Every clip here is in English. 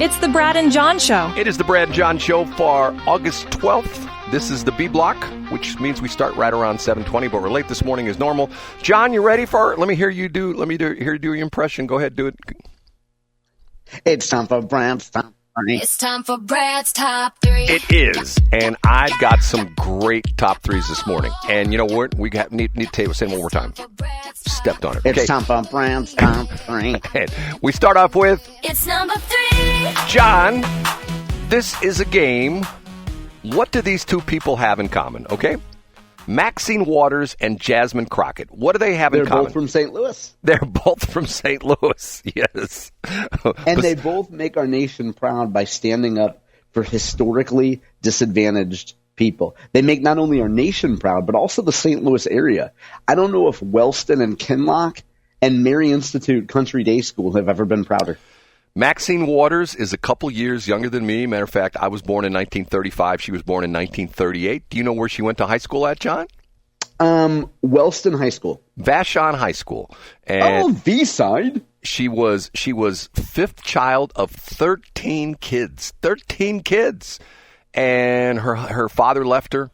It's the Brad and John Show. It is the Brad and John Show for August 12th. This is the B block, which means we start right around 7:20, but we're late this morning as normal. John, you ready for it? Let me hear you do your impression. Go ahead, do it. It's time for Brad's Top 3. It's time for Brad's Top 3. It is, and I've got some great top threes this morning. And you know what? We need to tell you, say it one more time. Stepped on it. It's time for Brad's Top 3. And we start off with... It's number 3. John, this is a game. What do these two people have in common, okay? Maxine Waters and Jasmine Crockett. What do they have in common? They're both from St. Louis. They're both from St. Louis, yes. And they both make our nation proud by standing up for historically disadvantaged people. They make not only our nation proud, but also the St. Louis area. I don't know if Wellston and Kinloch and Mary Institute Country Day School have ever been prouder. Maxine Waters is a couple years younger than me. Matter of fact, I was born in 1935. She was born in 1938. Do you know where she went to high school at, John? Wellston High School. Vashon High School. And V-side. She was fifth child of 13 kids. 13 kids. And her father left her.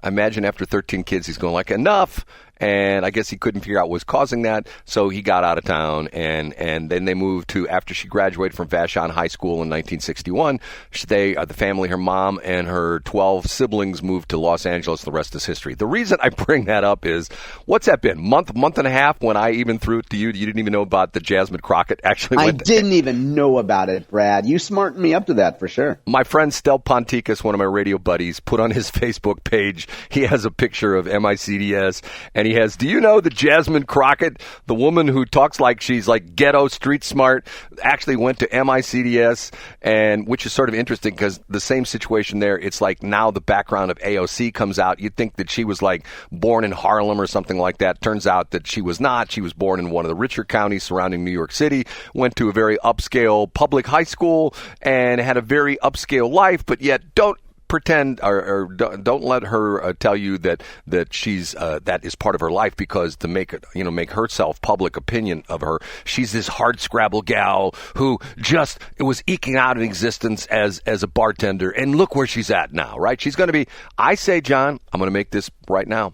I imagine after 13 kids, he's going like, enough. And I guess he couldn't figure out what was causing that, so he got out of town. And then they moved to, after she graduated from Vashon High School in 1961, the family, her mom and her 12 siblings moved to Los Angeles. The rest is history. The reason I bring that up is, what's that been? Month and a half when I even threw it to you? You didn't even know about the Jasmine Crockett actually went. I didn't even know about it, Brad. You smartened me up to that for sure. My friend Stel Ponticus, one of my radio buddies, put on his Facebook page, he has a picture of MICDS, and he has, do you know that Jasmine Crockett, the woman who talks like she's like ghetto street smart, actually went to MICDS, and which is sort of interesting because the same situation there, it's like now the background of AOC comes out. You'd think that she was like born in Harlem or something like that. Turns out that she was not. She was born in one of the richer counties surrounding New York City, went to a very upscale public high school, and had a very upscale life, but yet don't pretend or don't let her tell you that she's that is part of her life, because to make herself public opinion of her, she's this hard scrabble gal who just was eking out an existence as a bartender, and look where she's at now, right? She's going to be, I say, John, I'm going to make this right now,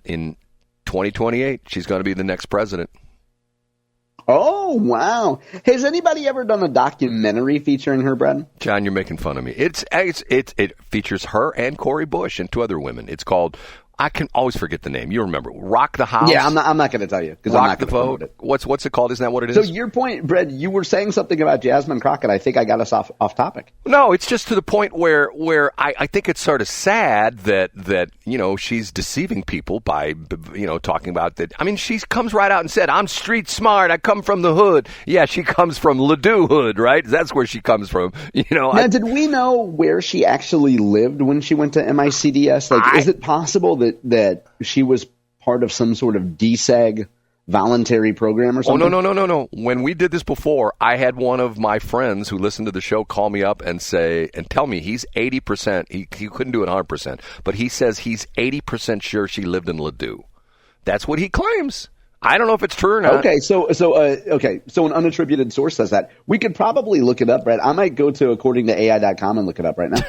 in 2028 she's going to be the next president. Oh, wow. Has anybody ever done a documentary featuring her, Brad? John, you're making fun of me. It features her and Cori Bush and two other women. It's called, I can always forget the name. You remember, Rock the House? Yeah, I'm not going to tell you, because I'm not going to promote it. What's it called? Isn't that what it is? So your point, Brad, you were saying something about Jasmine Crockett. I think I got us off topic. No, it's just to the point where I think it's sort of sad that she's deceiving people by talking about that. I mean, she comes right out and said, "I'm street smart. I come from the hood." Yeah, she comes from Ladue Hood, right? That's where she comes from. Now, did we know where she actually lived when she went to MICDS? Like, is it possible that she was part of some sort of DSEG voluntary program or something? Oh, no. When we did this before, I had one of my friends who listened to the show call me up and tell me he's 80%. He couldn't do it 100%, but he says he's 80% sure she lived in Ladue. That's what he claims. I don't know if it's true or not. Okay, so an unattributed source says that. We could probably look it up, Brad. I might go to accordingtoai.com and look it up right now.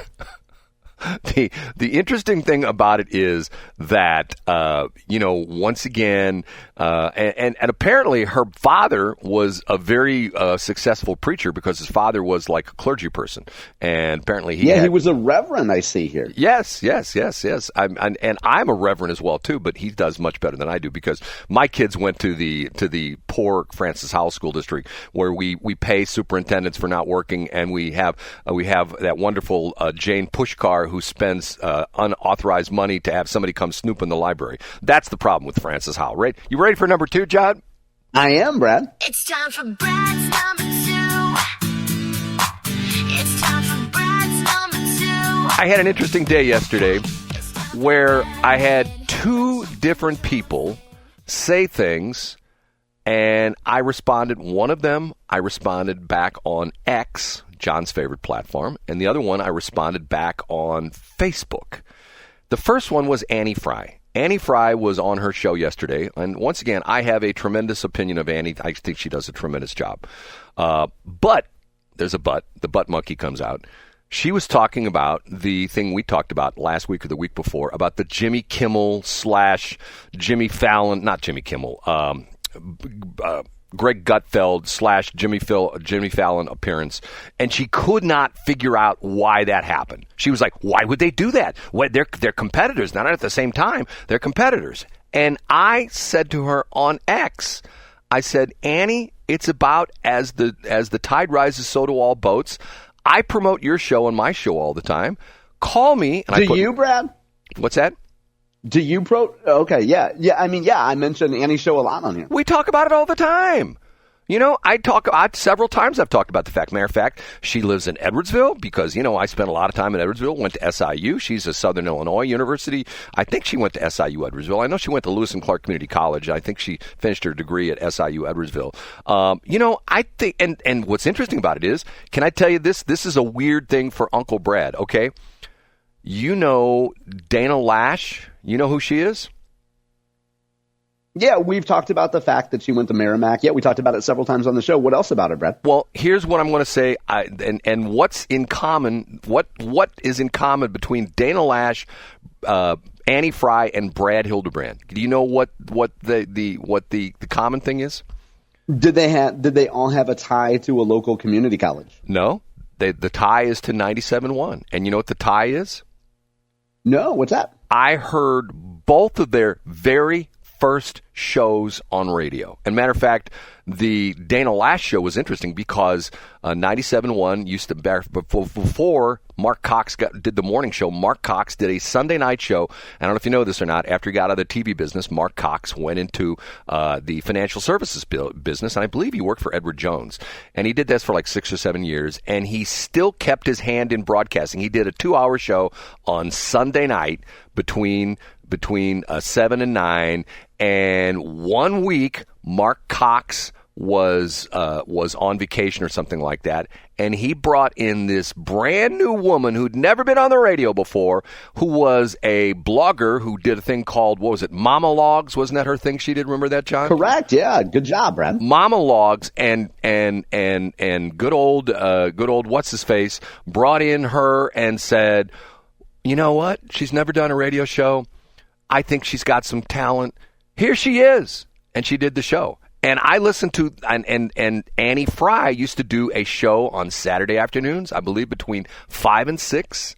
The interesting thing about it is that, once again, and apparently her father was a very successul preacher, because his father was like a clergy person. And apparently he was a reverend, I see here. Yes. I'm a reverend as well, too, but he does much better than I do, because my kids went to the poor Francis Howell School District, where we pay superintendents for not working, and we have that wonderful Jane Pushkar who spends unauthorized money to have somebody come snoop in the library. That's the problem with Francis Howell, right? You ready for number 2, John? I am, Brad. It's time for Brad's number 2. It's time for Brad's number 2. I had an interesting day yesterday where I had two different people say things, and I responded. One of them, I responded back on X, John's favorite platform, and the other one I responded back on Facebook. The first one was Annie Fry. Annie Fry was on her show yesterday, and once again, I have a tremendous opinion of Annie. I think she does a tremendous job. But there's a but. The butt monkey comes out. She was talking about the thing we talked about last week or the week before about the Jimmy Kimmel / Jimmy Fallon, not Jimmy Kimmel, Greg Gutfeld / Jimmy Fallon appearance, and she could not figure out why that happened. She was like, "Why would they do that? Well, they're competitors, not at the same time. They're competitors." And I said to her on X, I said, "Annie, it's about as the tide rises, so do all boats. I promote your show and my show all the time. Call me." And Do you, Brad? What's that? Do you Okay, yeah. I mentioned Annie's show a lot on here. We talk about it all the time. You know, several times I've talked about the fact. Matter of fact, she lives in Edwardsville because, you know, I spent a lot of time in Edwardsville, went to SIU. She's a Southern Illinois University. I think she went to SIU Edwardsville. I know she went to Lewis and Clark Community College. I think she finished her degree at SIU Edwardsville. You know, I think, and what's interesting about it is, can I tell you this? This is a weird thing for Uncle Brad, okay? You know Dana Lash? You know who she is? Yeah, we've talked about the fact that she went to Merrimack. Yeah, we talked about it several times on the show. What else about her, Brad? Well, here's what I'm going to say, and what's in common. What is in common between Dana Lash, Annie Fry, and Brad Hildebrand? Do you know what the common thing is? Did they all have a tie to a local community college? No, the tie is to 97.1, and you know what the tie is? No, what's that? I heard both of their very first shows on radio. And matter of fact, the Dana Lash show was interesting because 97.1 used to, before Mark Cox did the morning show, Mark Cox did a Sunday night show. I don't know if you know this or not. After he got out of the TV business, Mark Cox went into the financial services business, and I believe he worked for Edward Jones. And he did this for like 6 or 7 years, and he still kept his hand in broadcasting. He did a 2-hour show on Sunday night between 7 and 9, and 1 week Mark Cox was on vacation or something like that, and he brought in this brand new woman who'd never been on the radio before, who was a blogger who did a thing called, what was it, Mama Logs? Wasn't that her thing she did? Remember that, John? Correct. Yeah. Good job, Brad. Mama Logs and good old what's his face brought in her and said, "You know what? She's never done a radio show. I think she's got some talent. Here she is." And she did the show. And I listened to, and Annie Fry used to do a show on Saturday afternoons, I believe between 5 and 6.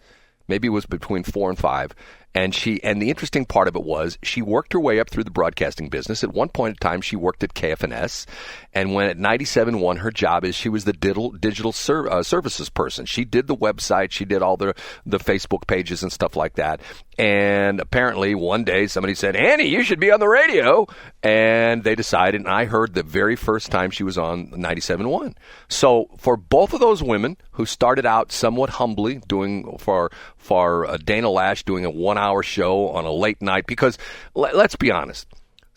Maybe it was between 4 and 5. And the interesting part of it was she worked her way up through the broadcasting business. At one point in time, she worked at KFNS. And when at 97.1, her job is she was the digital services person. She did the website. She did all the Facebook pages and stuff like that. And apparently one day somebody said, "Annie, you should be on the radio." And they decided, and I heard the very first time she was on 97.1. So for both of those women who started out somewhat humbly doing for Dana Lash doing a 1-hour show on a late night, because let's be honest,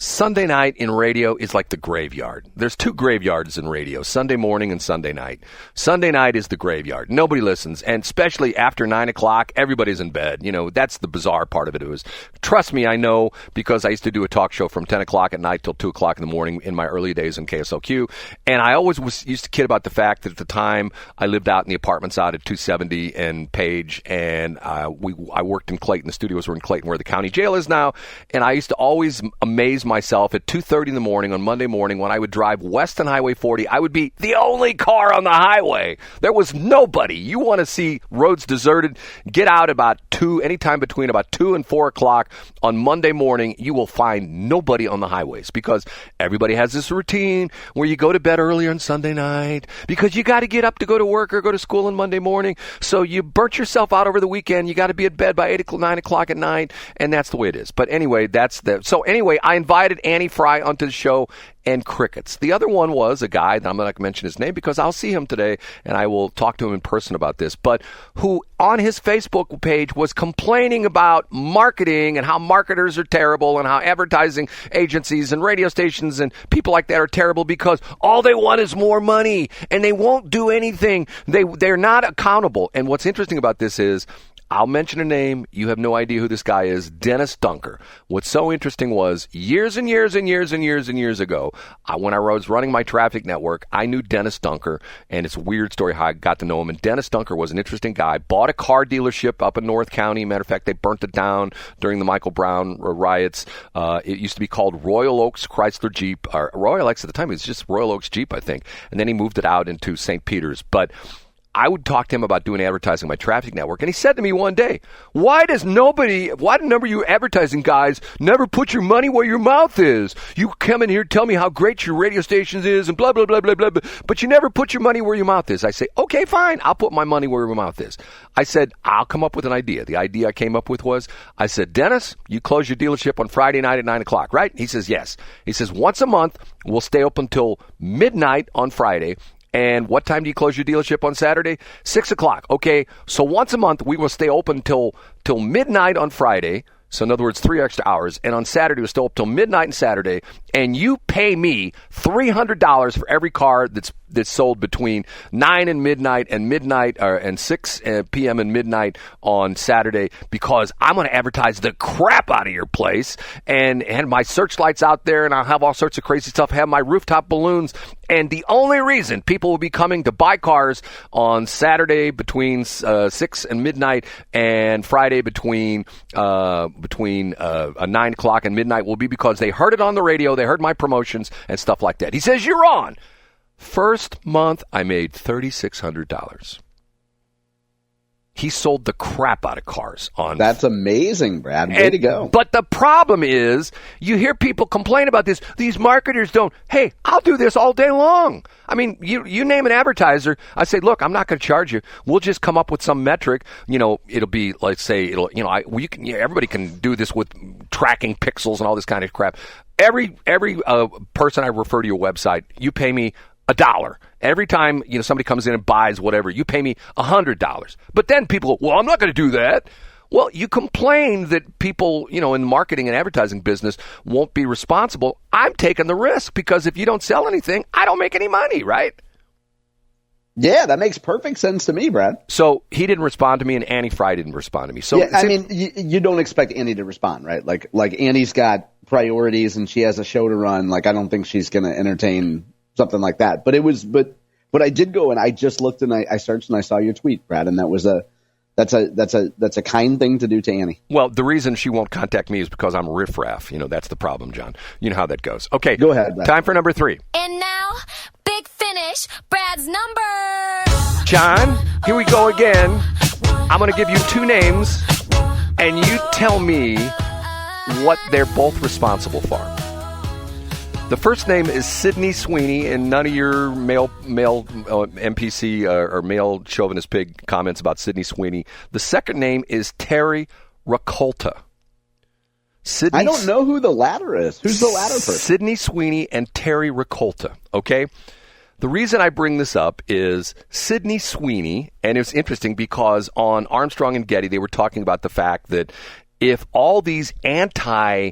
Sunday night in radio is like the graveyard. There's 2 graveyards in radio, Sunday morning and Sunday night. Sunday night is the graveyard. Nobody listens, and especially after 9 o'clock, everybody's in bed. You know, that's the bizarre part of it. It was, trust me, I know, because I used to do a talk show from 10 o'clock at night till 2 o'clock in the morning in my early days in KSLQ, and I always used to kid about the fact that at the time I lived out in the apartments out at 270 and Page, and I worked in Clayton. The studios were in Clayton, where the county jail is now, and I used to always amaze myself at 2:30 in the morning on Monday morning when I would drive west on Highway 40. I would be the only car on the highway. There was nobody. You want to see roads deserted, get out about 2, anytime between about 2 and 4 o'clock on Monday morning. You will find nobody on the highways because everybody has this routine where you go to bed earlier on Sunday night because you got to get up to go to work or go to school on Monday morning. So you burnt yourself out over the weekend. You got to be at bed by 9 o'clock at night, and that's the way it is. But anyway, so anyway, I invited Annie Fry onto the show, and crickets. The other one was a guy that I'm not going to mention his name because I'll see him today and I will talk to him in person about this, but who on his Facebook page was complaining about marketing and how marketers are terrible and how advertising agencies and radio stations and people like that are terrible because all they want is more money and they won't do anything. They're not accountable. And what's interesting about this is I'll mention a name. You have no idea who this guy is. Dennis Dunker. What's so interesting was years and years and years and years and years ago, when I was running my traffic network, I knew Dennis Dunker, and it's a weird story how I got to know him. And Dennis Dunker was an interesting guy. Bought a car dealership up in North County. Matter of fact, they burnt it down during the Michael Brown riots. It used to be called Royal Oaks Chrysler Jeep, or Royal Oaks at the time. It was just Royal Oaks Jeep, I think. And then he moved it out into St. Peter's. But I would talk to him about doing advertising on my traffic network, and he said to me one day, why do number you advertising guys never put your money where your mouth is? You come in here, tell me how great your radio station is and blah, blah, blah, blah, blah, blah, but you never put your money where your mouth is. I say, okay, fine, I'll put my money where my mouth is. I said, I'll come up with an idea. The idea I came up with was, I said, Dennis, you close your dealership on Friday night at 9 o'clock, right? He says, yes. He says, once a month, we'll stay open till midnight on Friday. And what time do you close your dealership on Saturday? 6 o'clock. Okay, so once a month, we will stay open till midnight on Friday. So in other words, 3 extra hours. And on Saturday, we'll stay up till midnight and Saturday. And you pay me $300 for every car that's sold between 9 and midnight and 6 p.m. and midnight on Saturday, because I'm going to advertise the crap out of your place and my searchlights out there, and I'll have all sorts of crazy stuff, have my rooftop balloons. And the only reason people will be coming to buy cars on Saturday between 6 and midnight and Friday between 9 o'clock and midnight will be because they heard it on the radio, they heard my promotions and stuff like that. He says, you're on. First month, I made $3,600. He sold the crap out of cars on. That's amazing, Brad. Way to go. But the problem is, you hear people complain about this. These marketers don't. Hey, I'll do this all day long. I mean, you name an advertiser. I say, look, I'm not going to charge you. We'll just come up with some metric. It'll be, let's say, everybody can do this with tracking pixels and all this kind of crap. Every person I refer to your website, you pay me $1. Every time somebody comes in and buys whatever, you pay me $100. But then people go, well, I'm not going to do that. Well, you complain that people, in the marketing and advertising business won't be responsible. I'm taking the risk because if you don't sell anything, I don't make any money, right? Yeah, that makes perfect sense to me, Brad. So he didn't respond to me, and Annie Fry didn't respond to me. So yeah, I mean, you don't expect Annie to respond, right? Like Annie's got priorities and she has a show to run. Like, I don't think she's going to entertain something like that. But I did go and I just looked and I searched and I saw your tweet, Brad, and that's a kind thing to do to Annie. Well, the reason she won't contact me is because I'm riffraff. That's the problem, John. You know how that goes. Okay, go ahead, Brad. Time for number 3. And now, big finish, Brad's number. John, here we go again. I'm going to give you 2 names, and you tell me what they're both responsible for. The first name is Sydney Sweeney, and none of your male NPC or male chauvinist pig comments about Sydney Sweeney. The second name is Terry Rakolta. I don't know who the latter is. Who's the latter person? Sydney Sweeney and Terry Rakolta, okay? The reason I bring this up is Sydney Sweeney, and it's interesting because on Armstrong and Getty, they were talking about the fact that if all these anti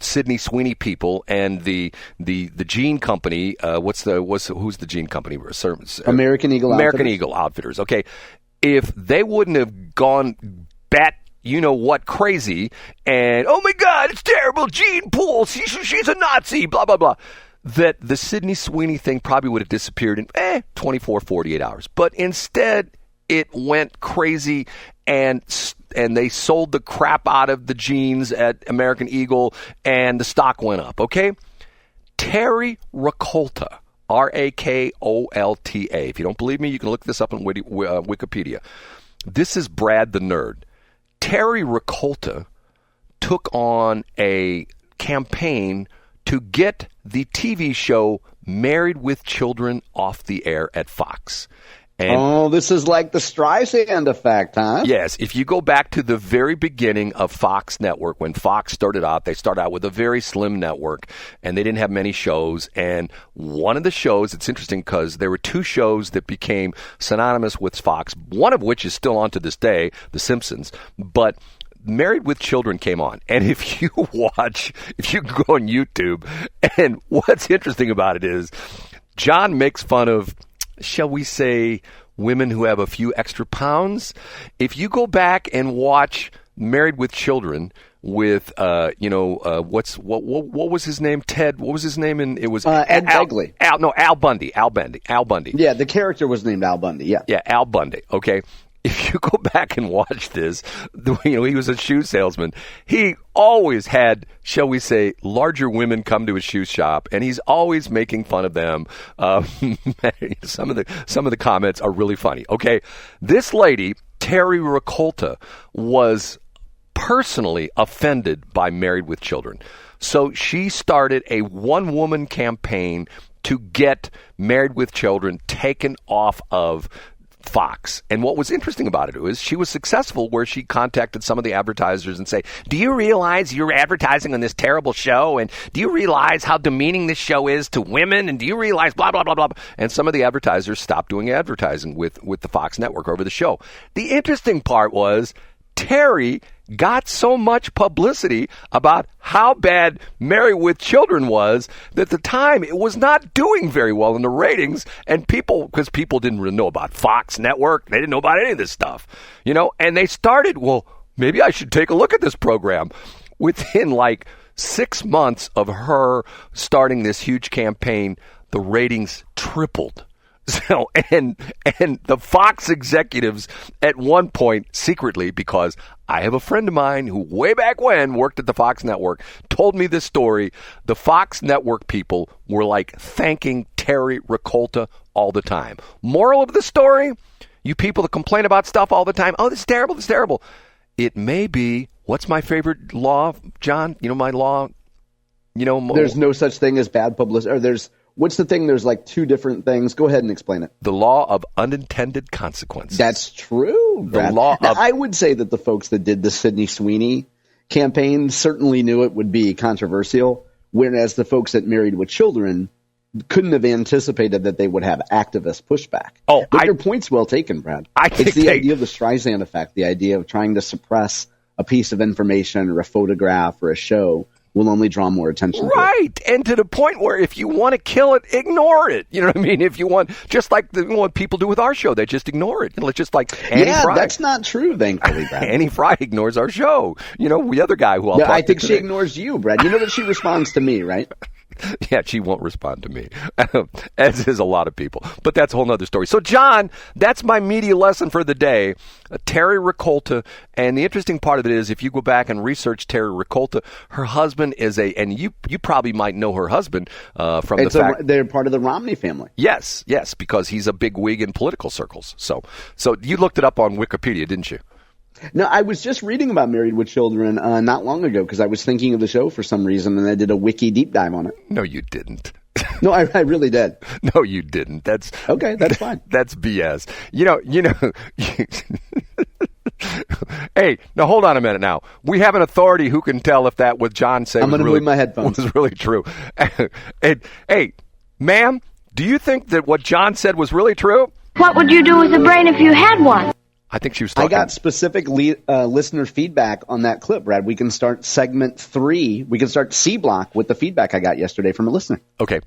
Sydney Sweeney people and the Gene Company, who's the Gene Company? American Eagle Outfitters. Okay, if they wouldn't have gone bat what crazy and oh my God, it's terrible, Gene Poole, she's a Nazi, blah blah blah, that the Sydney Sweeney thing probably would have disappeared in 24, 48 hours. But instead, it went crazy, and they sold the crap out of the jeans at American Eagle, and the stock went up, okay? Terry Rakolta, Rakolta. If you don't believe me, you can look this up on Wikipedia. This is Brad the Nerd. Terry Rakolta took on a campaign to get the TV show Married with Children off the air at Fox. And this is like the Streisand effect, huh? Yes. If you go back to the very beginning of Fox Network, when Fox started out, they started out with a very slim network, and they didn't have many shows. And one of the shows, it's interesting because there were 2 shows that became synonymous with Fox, one of which is still on to this day, The Simpsons. But Married with Children came on. And if you can go on YouTube, and what's interesting about it is John makes fun of, shall we say, women who have a few extra pounds. If you go back and watch Married with Children with what was his name? Ted. What was his name? And it was Ed Begley. Al Bundy. Al Bundy. Yeah, the character was named Al Bundy. Yeah. Yeah, Al Bundy. Okay. If you go back and watch this, he was a shoe salesman. He always had, shall we say, larger women come to his shoe shop, and he's always making fun of them. Some of the comments are really funny. Okay, this lady, Terry Rakolta, was personally offended by Married with Children, so she started a one-woman campaign to get Married with Children taken off of Fox. And what was interesting about it was she was successful where she contacted some of the advertisers and say, do you realize you're advertising on this terrible show? And do you realize how demeaning this show is to women? And do you realize blah, blah, blah, blah? And some of the advertisers stopped doing advertising with the Fox network over the show. The interesting part was Terry got so much publicity about how bad Married with Children was that at the time it was not doing very well in the ratings, and because people didn't really know about Fox Network, they didn't know about any of this stuff, and they started, well, maybe I should take a look at this program. Within like 6 months of her starting this huge campaign, the ratings tripled. So, and the Fox executives at one point secretly, because I have a friend of mine who way back when worked at the Fox network, told me this story. The Fox network people were like thanking Terry Rakolta all the time. Moral of the story, you people that complain about stuff all the time, oh, this is terrible, this is terrible. It may be, what's my favorite law, John? My law, There's no such thing as bad publicity, or what's the thing? There's like two different things. Go ahead and explain it. The law of unintended consequences. That's true, Brad. Now, I would say that the folks that did the Sydney Sweeney campaign certainly knew it would be controversial, whereas the folks that Married with Children couldn't have anticipated that they would have activist pushback. But your point's well taken, Brad. It's the idea of the Streisand effect, the idea of trying to suppress a piece of information or a photograph or a show will only draw more attention. Right. And to the point where if you want to kill it, ignore it. You know what I mean? If you want, just like what people do with our show, they just ignore it. It's just like Annie Fry. That's not true, thankfully, Brad. Annie Fry ignores our show. The other guy who I think she ignores you, Brad. You know that she responds to me, right? Yeah, she won't respond to me, as is a lot of people. But that's a whole other story. So, John, that's my media lesson for the day. Terry Rakolta. And the interesting part of it is, if you go back and research Terry Rakolta, her husband is and you probably might know her husband from the fact they're part of the Romney family. Yes, because he's a big wig in political circles. So you looked it up on Wikipedia, didn't you? No, I was just reading about Married with Children not long ago because I was thinking of the show for some reason, and I did a wiki deep dive on it. No, you didn't. No, I really did. No, you didn't. That's okay. That's fine. That's BS. Hey, now hold on a minute. Now we have an authority who can tell if that what John said. I'm going to move my headphones. Was really true. Hey, ma'am, do you think that what John said was really true? What would you do with a brain if you had one? I think she was talking. I got specific listener feedback on that clip, Brad. We can start segment 3. We can start C block with the feedback I got yesterday from a listener. Okay.